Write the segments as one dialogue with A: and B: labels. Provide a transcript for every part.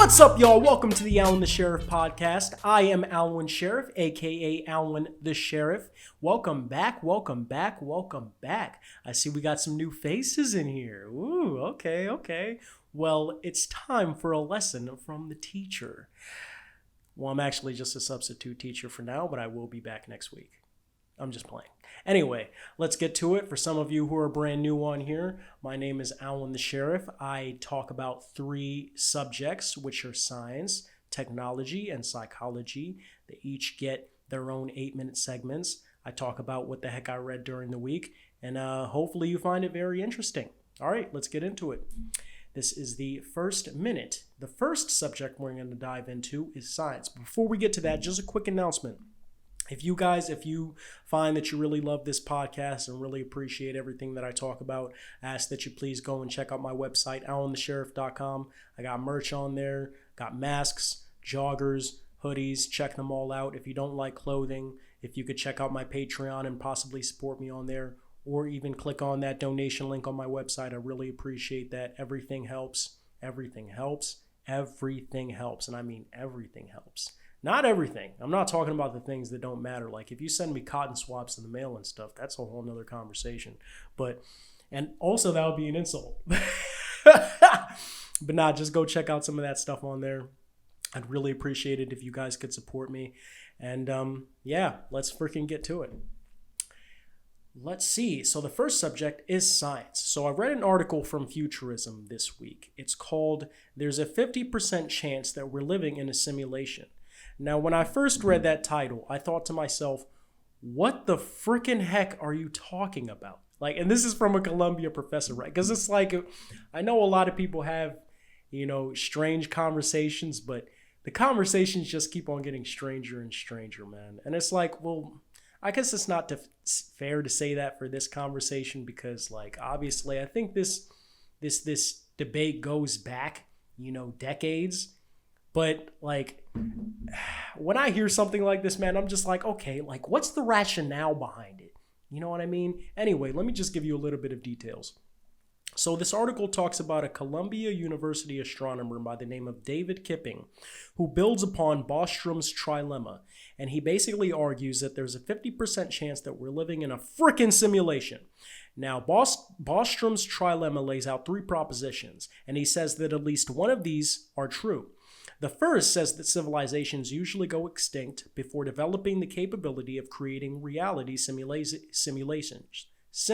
A: What's up, y'all? Welcome to the AlwinTheSheriff Podcast. I am AlwinTheSheriff, aka AlwinTheSheriff. Welcome back. I see we got some new faces in here. Ooh, okay. Well, it's time for a lesson from the teacher. Well, I'm actually just a substitute teacher for now, but I will be back next week. I'm just playing. Anyway, let's get to it. For some of you who are brand new on here, my name is AlwinTheSheriff. I talk about 3 subjects, which are science, technology, and psychology. They each get their own 8-minute segments. I talk about what the heck I read during the week, and hopefully you find it very interesting. All right, let's get into it. This is the first minute. The first subject we're going to dive into is science. Before we get to that, just a quick announcement. If you find that you really love this podcast and really appreciate everything that I talk about, I ask that you please go and check out my website, AlwinTheSheriff.com. I got merch on there, got masks, joggers, hoodies. Check them all out. If you don't like clothing, if you could check out my Patreon and possibly support me on there, or even click on that donation link on my website, I really appreciate that. Everything helps. Everything helps. Everything helps. And I mean everything helps. Not everything. I'm not talking about the things that don't matter. Like if you send me cotton swabs in the mail and stuff, that's a whole nother conversation. And also that would be an insult. But nah, just go check out some of that stuff on there. I'd really appreciate it if you guys could support me. And yeah, let's freaking get to it. Let's see. So the first subject is science. So I read an article from Futurism this week. It's called, "There's a 50% chance that we're living in a simulation." Now, when I first read that title, I thought to myself, what the freaking heck are you talking about? And this is from a Columbia professor, right? Because it's like, I know a lot of people have, strange conversations, but the conversations just keep on getting stranger and stranger, man. And it's like, well, I guess it's not fair to say that for this conversation because, obviously, I think this debate goes back, decades. But when I hear something like this, man, I'm just like, okay, what's the rationale behind it? You know what I mean? Anyway, let me just give you a little bit of details. So this article talks about a Columbia University astronomer by the name of David Kipping, who builds upon Bostrum's Trilemma. And he basically argues that there's a 50% chance that we're living in a frickin' simulation. Now, Bostrum's Trilemma lays out 3 propositions, and he says that at least one of these are true. The first says that civilizations usually go extinct before developing the capability of creating reality simulations. The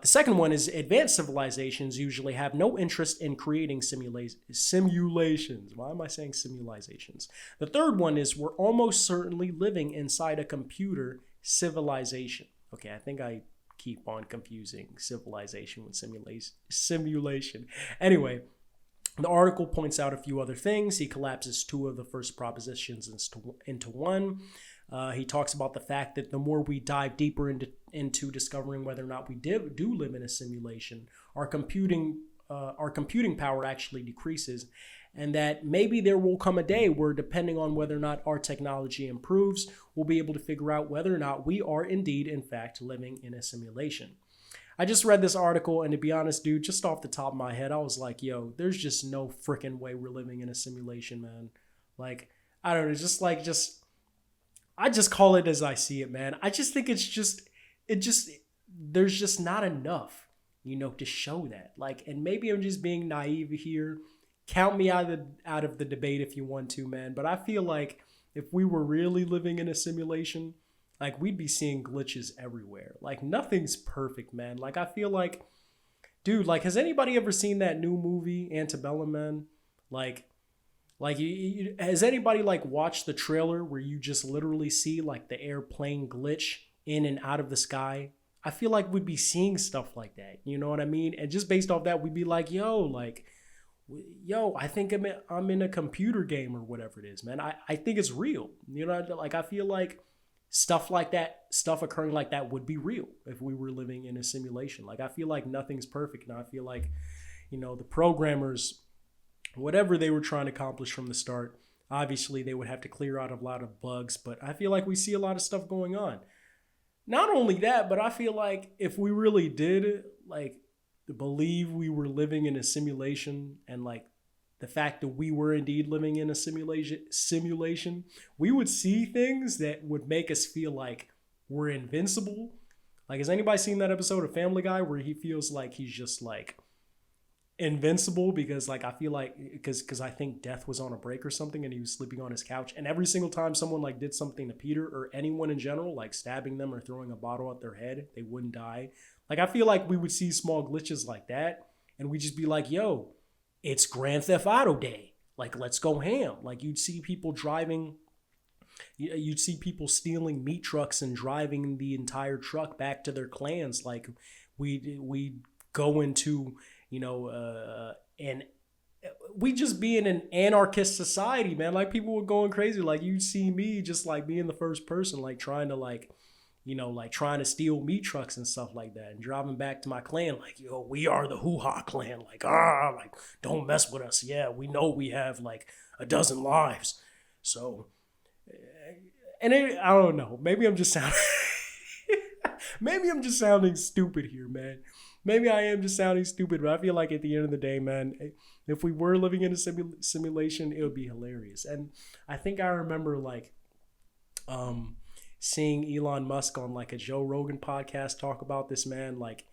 A: second one is advanced civilizations usually have no interest in creating simulations. Why am I saying simulations? The third one is we're almost certainly living inside a computer civilization. Okay, I think I keep on confusing civilization with simulation. Anyway, the article points out a few other things. He collapses 2 of the first propositions into one. He talks about the fact that the more we dive deeper into discovering whether or not we do live in a simulation, our computing power actually decreases, and that maybe there will come a day where, depending on whether or not our technology improves, we'll be able to figure out whether or not we are indeed, in fact, living in a simulation. I just read this article, and to be honest, dude, just off the top of my head, I was like, yo, there's just no freaking way we're living in a simulation, man. I don't know, I just call it as I see it, man. I just think there's just not enough, to show that. And maybe I'm just being naive here. Count me out of the debate if you want to, man. But I feel like if we were really living in a simulation, we'd be seeing glitches everywhere. Nothing's perfect, man. I feel like, dude, has anybody ever seen that new movie, Antebellum, man? Has anybody watched the trailer where you just literally see the airplane glitch in and out of the sky? I feel like we'd be seeing stuff like that. You know what I mean? And just based off that, we'd be like, yo, I think I'm in a computer game or whatever it is, man. I think it's real. I feel like stuff like that, stuff occurring like that would be real if we were living in a simulation. I feel like nothing's perfect. And I feel like, the programmers, whatever they were trying to accomplish from the start, obviously they would have to clear out a lot of bugs, but I feel like we see a lot of stuff going on. Not only that, but I feel like if we really did believe we were living in a simulation, and like the fact that we were indeed living in a simulation, we would see things that would make us feel like we're invincible. Like, has anybody seen that episode of Family Guy where he feels like he's just like invincible because like I feel like because I think death was on a break or something and he was sleeping on his couch, and every single time someone like did something to Peter or anyone in general, like stabbing them or throwing a bottle at their head, they wouldn't die. Like, I feel like we would see small glitches like that and we'd just be like, yo, it's Grand Theft Auto Day, like let's go ham. Like, you'd see people stealing meat trucks and driving the entire truck back to their clans. Like, we go into, and we just be in an anarchist society, man. Like, people were going crazy. Like, you'd see me just like being the first person, like trying to steal meat trucks and stuff like that, and driving back to my clan like, yo, we are the hoo-ha clan. Like, like, don't mess with us. Yeah, we know we have like a dozen lives. So, and I don't know. Maybe I'm just sounding stupid here, man. Maybe I am just sounding stupid, but I feel like at the end of the day, man, if we were living in a simulation, it would be hilarious. And I think I remember like seeing Elon Musk on like a Joe Rogan podcast talk about this, man. Like,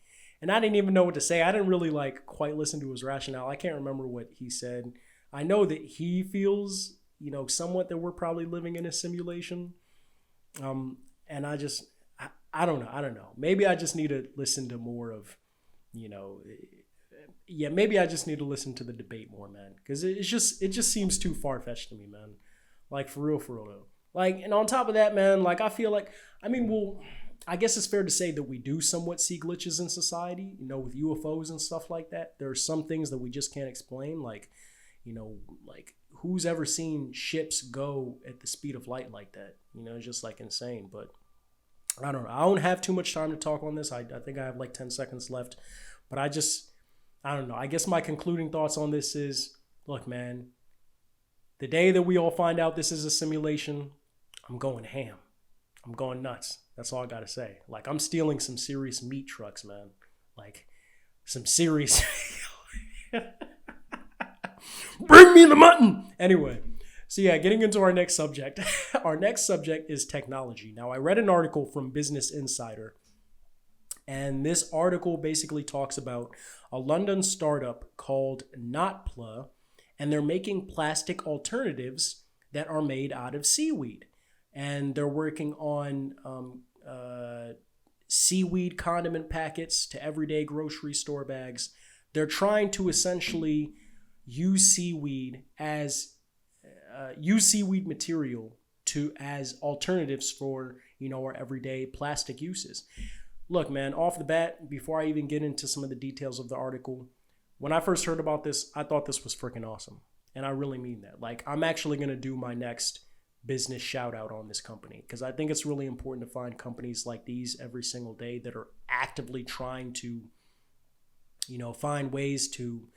A: and I didn't even know what to say. I didn't really like quite listen to his rationale. I can't remember what he said. I know that he feels, somewhat that we're probably living in a simulation. And I don't know. Maybe I just need to listen to more of, maybe I just need to listen to the debate more, man. Because it just seems too far-fetched to me, man. Like, for real though. Like, and on top of that, man, like, I feel like, I guess it's fair to say that we do somewhat see glitches in society, with UFOs and stuff like that. There are some things that we just can't explain. Like, like, who's ever seen ships go at the speed of light like that? It's just like insane. But I don't know. I don't have too much time to talk on this. I think I have like 10 seconds left. But I don't know. I guess my concluding thoughts on this is, look, man, the day that we all find out this is a simulation, I'm going ham. I'm going nuts. That's all I got to say. Like, I'm stealing some serious meat trucks, man. Like, some serious... Bring me the mutton! Anyway, so yeah, getting into our next subject. Our next subject is technology. Now, I read an article from Business Insider, and this article basically talks about a London startup called Notpla, and they're making plastic alternatives that are made out of seaweed. And they're working on seaweed condiment packets to everyday grocery store bags. They're trying to essentially use seaweed material as alternatives for, our everyday plastic uses. Look, man, off the bat, before I even get into some of the details of the article, when I first heard about this, I thought this was freaking awesome. And I really mean that. Like, I'm actually going to do my next business shout out on this company, because I think it's really important to find companies like these every single day that are actively trying to, find ways to,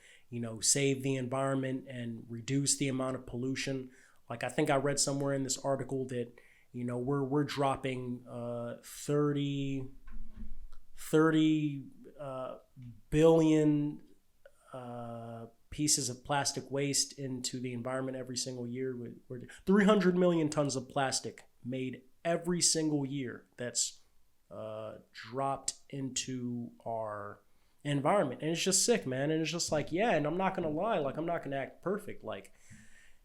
A: save the environment and reduce the amount of pollution. Like, I think I read somewhere in this article that, we're dropping 30 billion pieces of plastic waste into the environment every single year. We're 300 million tons of plastic made every single year that's dropped into our environment. And it's just sick, man. And it's just like, yeah, and I'm not going to lie, like, I'm not going to act perfect. Like,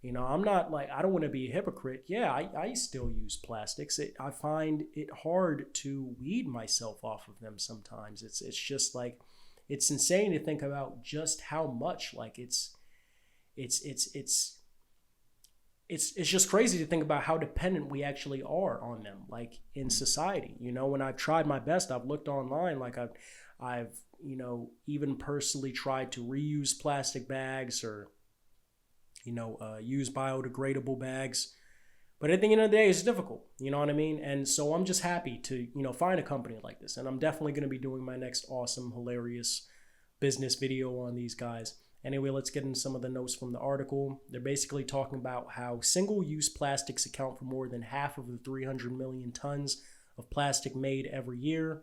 A: I'm not like, I don't want to be a hypocrite. Yeah, I still use plastics. I find it hard to weed myself off of them sometimes. It's just like, it's insane to think about just how much, like, it's just crazy to think about how dependent we actually are on them, like, in society. When I've tried my best, I've looked online, like I've even personally tried to reuse plastic bags or, use biodegradable bags. But at the end of the day, it's difficult. You know what I mean? And so I'm just happy to, find a company like this. And I'm definitely going to be doing my next awesome, hilarious business video on these guys. Anyway, let's get into some of the notes from the article. They're basically talking about how single-use plastics account for more than half of the 300 million tons of plastic made every year.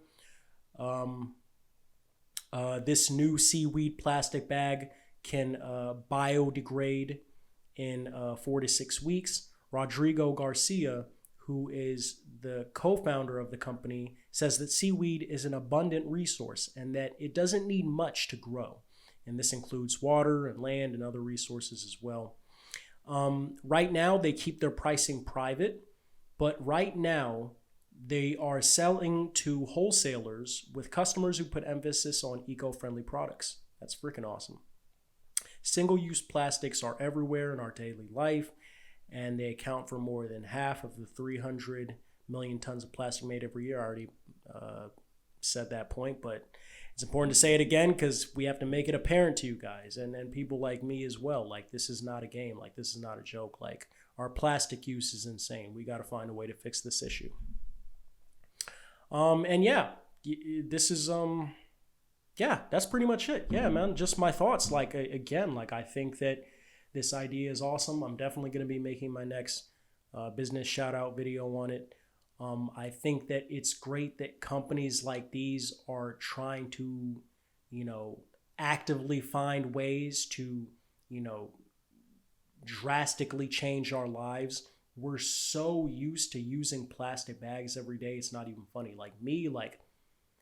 A: This new seaweed plastic bag can biodegrade in 4 to 6 weeks. Rodrigo Garcia, who is the co-founder of the company, says that seaweed is an abundant resource and that it doesn't need much to grow. And this includes water and land and other resources as well. Right now, they keep their pricing private, but right now, they are selling to wholesalers with customers who put emphasis on eco-friendly products. That's freaking awesome. Single-use plastics are everywhere in our daily life, and they account for more than half of the 300 million tons of plastic made every year. I already said that point, but it's important to say it again because we have to make it apparent to you guys and people like me as well. Like, this is not a game. Like, this is not a joke. Like, our plastic use is insane. We got to find a way to fix this issue. And yeah, this is, yeah, that's pretty much it. Yeah, man, just my thoughts. Like, again, like, I think that this idea is awesome. I'm definitely going to be making my next business shout out video on it. I think that it's great that companies like these are trying to, actively find ways to, drastically change our lives. We're so used to using plastic bags every day. It's not even funny. Like me, like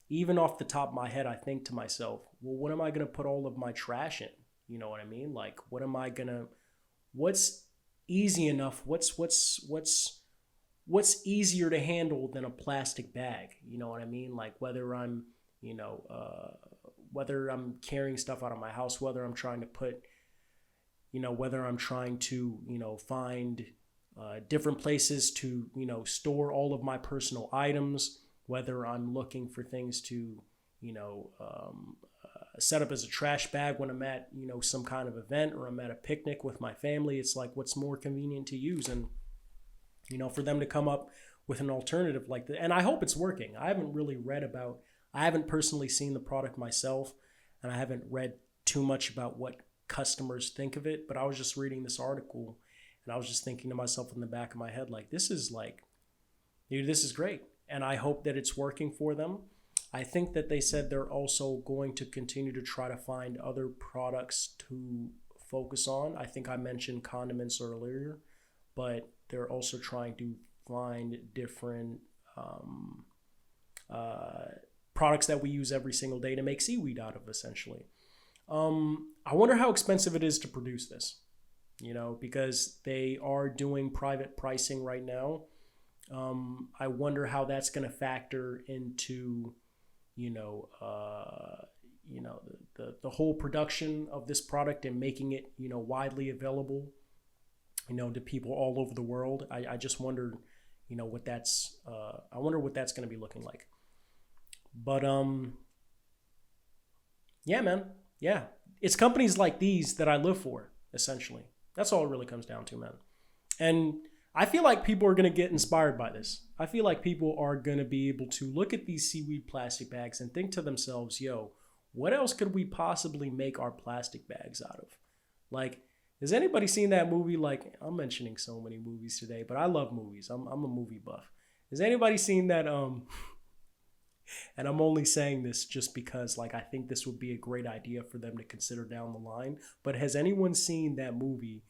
A: even off the top of my head, I think to myself, well, what am I going to put all of my trash in? You know what I mean? Like, what's easy enough? What's easier to handle than a plastic bag? You know what I mean? Like whether I'm carrying stuff out of my house, whether I'm trying to find different places to, store all of my personal items, whether I'm looking for things to, set up as a trash bag when I'm at, some kind of event or I'm at a picnic with my family. It's like, what's more convenient to use? And, for them to come up with an alternative like that. And I hope it's working. I haven't personally seen the product myself, and I haven't read too much about what customers think of it, but I was just reading this article and I was just thinking to myself in the back of my head, like, this is great. And I hope that it's working for them. I think that they said they're also going to continue to try to find other products to focus on. I think I mentioned condiments earlier, but they're also trying to find different products that we use every single day to make seaweed out of, essentially. I wonder how expensive it is to produce this, because they are doing private pricing right now. I wonder how that's going to factor into, the whole production of this product and making it, widely available, to people all over the world. I just wonder, what that's going to be looking like. But, yeah, man. Yeah. It's companies like these that I live for, essentially. That's all it really comes down to, man. And I feel like people are going to get inspired by this. I feel like people are going to be able to look at these seaweed plastic bags and think to themselves, yo, what else could we possibly make our plastic bags out of? Like, has anybody seen that movie? Like, I'm mentioning so many movies today, but I love movies. I'm a movie buff. Has anybody seen that? And I'm only saying this just because, like, I think this would be a great idea for them to consider down the line. But has anyone seen that movie,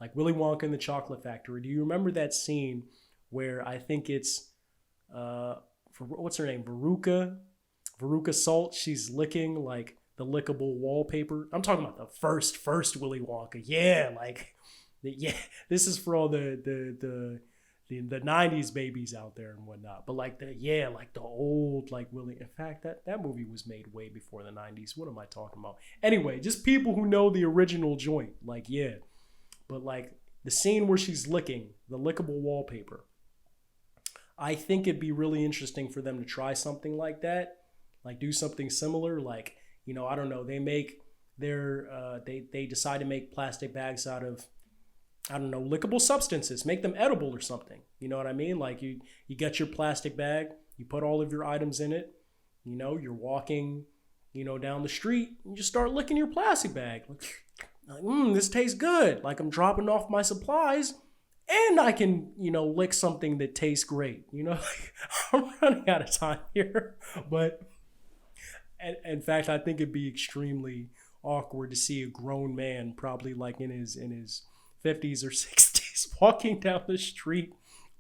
A: like Willy Wonka and the Chocolate Factory? Do you remember that scene where I think it's, what's her name? Veruca Salt. She's licking like the lickable wallpaper. I'm talking about the first Willy Wonka. Yeah, this is for all the 90s babies out there and whatnot. But like the old like Willy. In fact, that movie was made way before the 90s. What am I talking about? Anyway, just people who know the original joint. Like, yeah. But like the scene where she's licking the lickable wallpaper, I think it'd be really interesting for them to try something like that, like do something similar. Like, I don't know, they make they decide to make plastic bags out of, I don't know, lickable substances, make them edible or something. You know what I mean? Like you get your plastic bag, you put all of your items in it, you're walking, down the street, and you just start licking your plastic bag. Like, this tastes good. Like I'm dropping off my supplies and I can, lick something that tastes great. I'm running out of time here, but In fact, I think it'd be extremely awkward to see a grown man, probably like in his 50s or 60s, walking down the street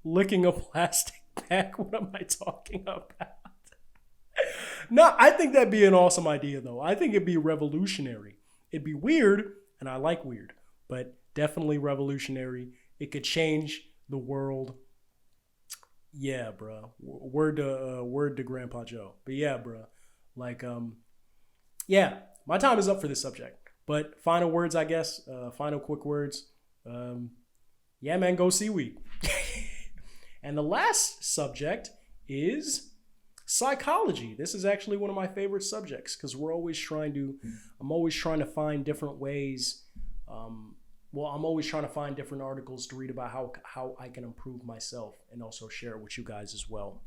A: licking a plastic bag. What am I talking about? No, I think that'd be an awesome idea, though. I think it'd be revolutionary. It'd be weird, and I like weird, but definitely revolutionary. It could change the world. Yeah, bro. Word to Grandpa Joe. But yeah, bro. Like, yeah, my time is up for this subject. But final words, I guess. Final quick words. Yeah, man, go Seaweed. And the last subject is psychology. This is actually one of my favorite subjects because I'm always trying to find different ways. I'm always trying to find different articles to read about how I can improve myself and also share it with you guys as well.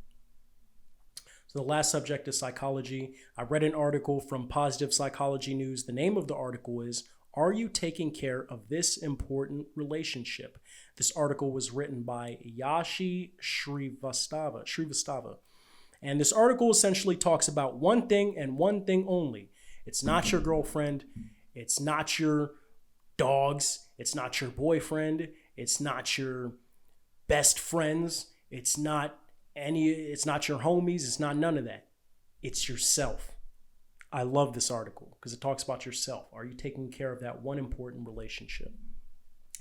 A: So the last subject is psychology. I read an article from Positive Psychology News. The name of the article is, "Are you taking care of this important relationship?" This article was written by Yashi Shrivastava. And this article essentially talks about one thing and one thing only. It's not your girlfriend. It's not your dogs. It's not your boyfriend. It's not your best friends. It's not your homies. It's not none of that. It's yourself. I love this article because it talks about yourself. Are you taking care of that one important relationship?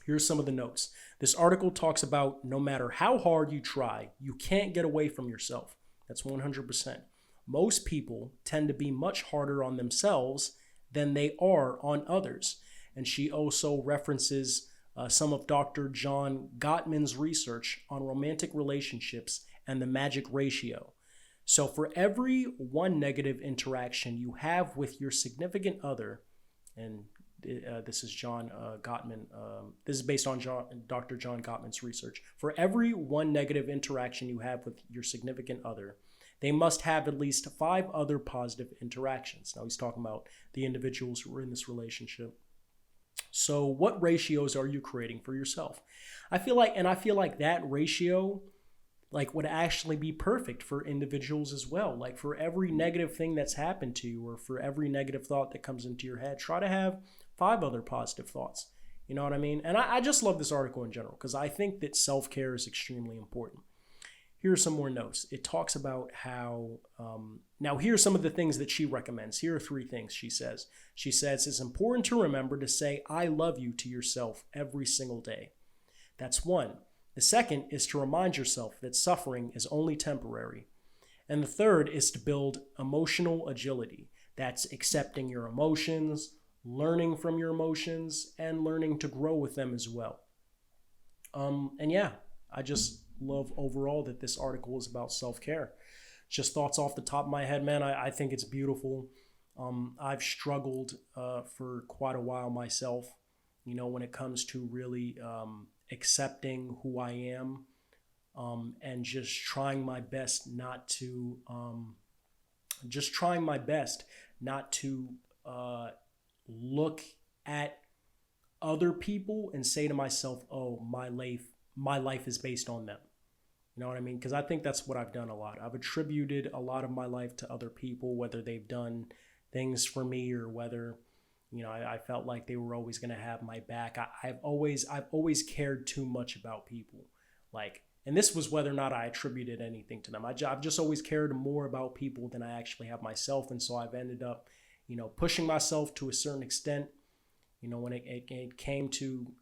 A: Here's some of the notes. This article talks about no matter how hard you try, you can't get away from yourself. That's 100%. Most people tend to be much harder on themselves than they are on others. And she also references some of Dr. John Gottman's research on romantic relationships and the magic ratio. So for every one negative interaction you have with your significant other, and this is John Gottman, this is based on Dr. John Gottman's research. For every one negative interaction you have with your significant other, they must have at least 5 other positive interactions. Now he's talking about the individuals who are in this relationship. So what ratios are you creating for yourself? I feel like that ratio would actually be perfect for individuals as well. Like for every negative thing that's happened to you or for every negative thought that comes into your head, try to have 5 other positive thoughts. You know what I mean? And I just love this article in general because I think that self-care is extremely important. Here are some more notes. It talks about how, now here are some of the things that she recommends. Here are 3 things she says. She says it's important to remember to say, "I love you" to yourself every single day. That's one. The second is to remind yourself that suffering is only temporary. And the third is to build emotional agility. That's accepting your emotions, learning from your emotions, and learning to grow with them as well. And yeah, I just love overall that this article is about self-care. Just thoughts off the top of my head, man. I think it's beautiful. I've struggled for quite a while myself, when it comes to really accepting who I am and just trying my best not to look at other people and say to myself, "Oh, my life is based on them." You know what I mean? Because I think that's what I've done a lot. I've attributed a lot of my life to other people, whether they've done things for me or whether, I felt like they were always going to have my back. I've always cared too much about people. And this was whether or not I attributed anything to them. I've just always cared more about people than I actually have myself. And so I've ended up, pushing myself to a certain extent, when it came to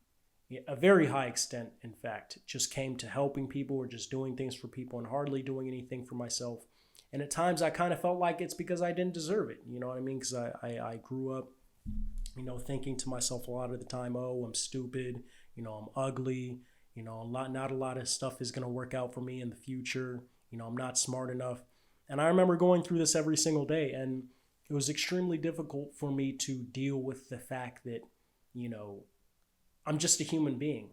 A: a very high extent, in fact, just came to helping people or just doing things for people and hardly doing anything for myself. And at times I kind of felt like it's because I didn't deserve it. You know what I mean? Because I grew up, thinking to myself a lot of the time, "Oh, I'm stupid, I'm ugly, not a lot of stuff is going to work out for me in the future. I'm not smart enough." And I remember going through this every single day, and it was extremely difficult for me to deal with the fact that, I'm just a human being.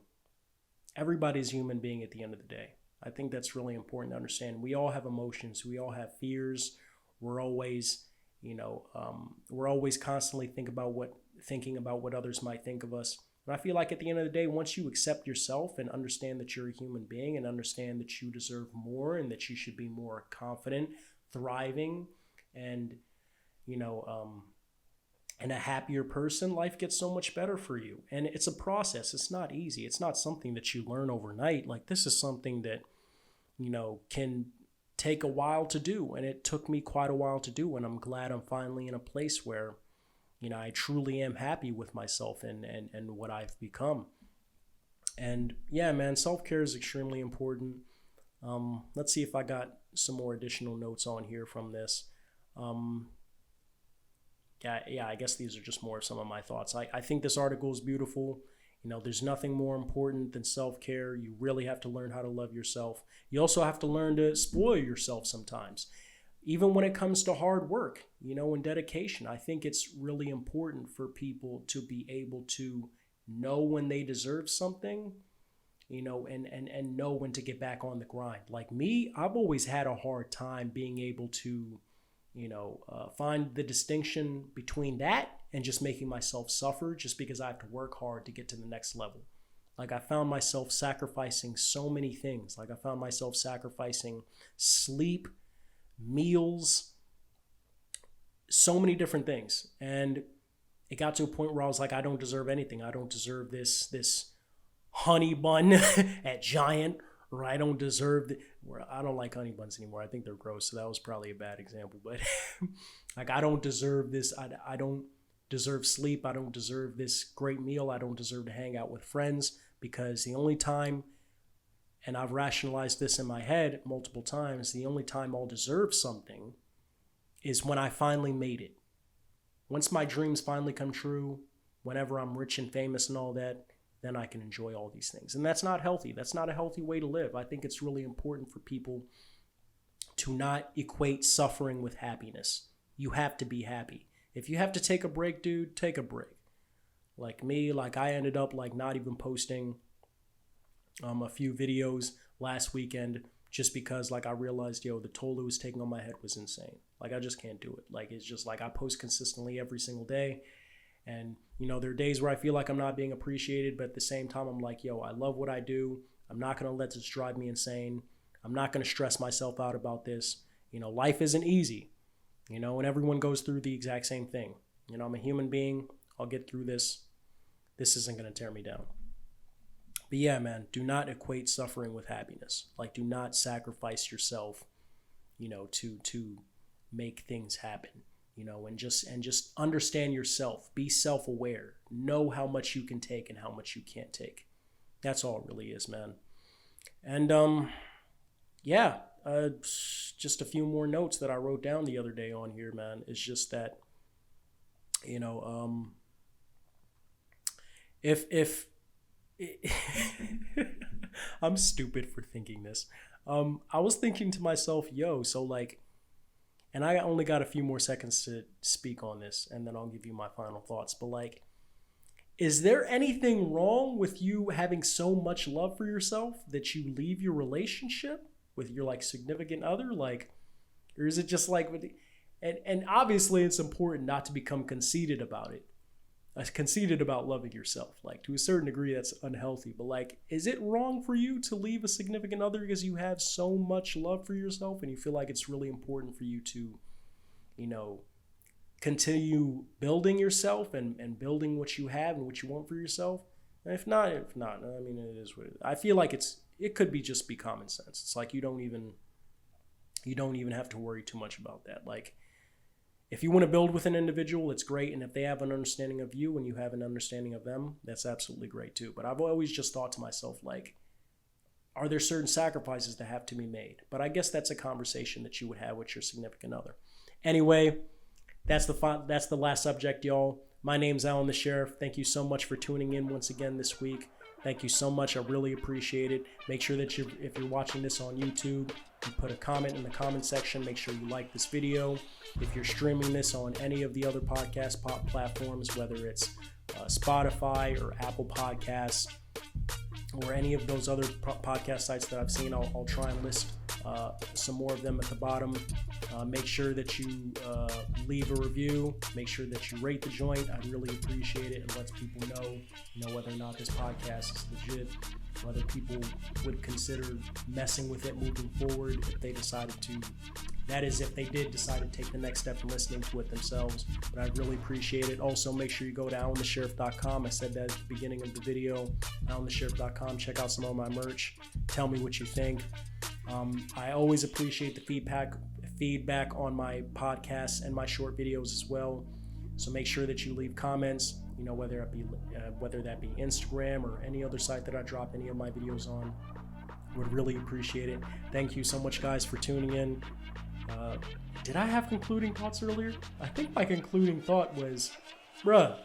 A: Everybody's a human being at the end of the day. I think that's really important to understand. We all have emotions. We all have fears. We're always, constantly thinking about what others might think of us. And I feel like at the end of the day, once you accept yourself and understand that you're a human being and understand that you deserve more and that you should be more confident, thriving, and, and a happier person, life gets so much better for you. And it's a process. It's not easy. It's not something that you learn overnight. Like, this is something that, can take a while to do. And it took me quite a while to do. And I'm glad I'm finally in a place where, I truly am happy with myself and what I've become. And yeah, man, self-care is extremely important. Let's see if I got some more additional notes on here from this. I guess these are just more of some of my thoughts. I think this article is beautiful. There's nothing more important than self-care. You really have to learn how to love yourself. You also have to learn to spoil yourself sometimes, even when it comes to hard work, and dedication. I think it's really important for people to be able to know when they deserve something, and know when to get back on the grind. Like me, I've always had a hard time being able to, find the distinction between that and just making myself suffer just because I have to work hard to get to the next level. Like, I found myself sacrificing so many things. Like, I found myself sacrificing sleep, meals, so many different things. And it got to a point where I was like, I don't deserve anything. I don't deserve this honey bun at Giant, or I don't deserve I don't like honey buns anymore. I think they're gross. So that was probably a bad example, but like, I don't deserve this. I don't deserve sleep. I don't deserve this great meal. I don't deserve to hang out with friends, because the only time, and I've rationalized this in my head multiple times, the only time I'll deserve something is when I finally made it. Once my dreams finally come true, whenever I'm rich and famous and all that, then I can enjoy all these things. And that's not healthy. That's not a healthy way to live. I think it's really important for people to not equate suffering with happiness. You have to be happy. If you have to take a break, dude, take a break. Like me, I ended up not even posting a few videos last weekend just because I realized, the toll it was taking on my head was insane. I just can't do it. It's just I post consistently every single day. And, there are days where I feel like I'm not being appreciated, but at the same time, I'm like, I love what I do. I'm not going to let this drive me insane. I'm not going to stress myself out about this. Life isn't easy, and everyone goes through the exact same thing. I'm a human being. I'll get through this. This isn't going to tear me down. But yeah, man, do not equate suffering with happiness. Do not sacrifice yourself, to make things happen. And just understand yourself. Be self-aware. Know how much you can take and how much you can't take. That's all it really is, man. And just a few more notes that I wrote down the other day on here, man. Is just that, if I'm stupid for thinking this. I was thinking to myself, and I only got a few more seconds to speak on this, and then I'll give you my final thoughts. But is there anything wrong with you having so much love for yourself that you leave your relationship with your significant other? Or is it just and obviously it's important not to become conceited about it. Conceited about loving yourself. To a certain degree, that's unhealthy. But is it wrong for you to leave a significant other because you have so much love for yourself and you feel like it's really important for you to, continue building yourself and building what you have and what you want for yourself? And if not, I mean, it is what it is. I feel like it could just be common sense. It's you don't even have to worry too much about that. If you want to build with an individual, it's great. And if they have an understanding of you and you have an understanding of them, that's absolutely great too. But I've always just thought to myself, are there certain sacrifices that have to be made? But I guess that's a conversation that you would have with your significant other. Anyway, that's the last subject, y'all. My name's AlwinTheSheriff. Thank you so much for tuning in once again this week. Thank you so much. I really appreciate it. Make sure that if you're watching this on YouTube, you put a comment in the comment section. Make sure you like this video. If you're streaming this on any of the other podcast platforms, whether it's Spotify or Apple Podcasts or any of those other podcast sites that I've seen, I'll try and list some more of them at the bottom. Make sure that you leave a review. Make sure that you rate the joint. I'd really appreciate it. It lets people know whether or not this podcast is legit, whether people would consider messing with it moving forward if they decided to That is if they did decide to take the next step in listening to it themselves. But I'd really appreciate it. Also, make sure you go to AlwinTheSheriff.com. I said that at the beginning of the video. AlwinTheSheriff.com. Check out some of my merch. Tell me what you think. I always appreciate the feedback on my podcasts and my short videos as well. So make sure that you leave comments, whether that be Instagram or any other site that I drop any of my videos on. Would really appreciate it. Thank you so much, guys, for tuning in. Did I have concluding thoughts earlier? I think my concluding thought was, bruh,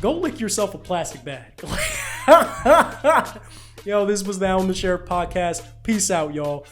A: go lick yourself a plastic bag. Yo, this was the AlwinTheSheriff podcast. Peace out, y'all.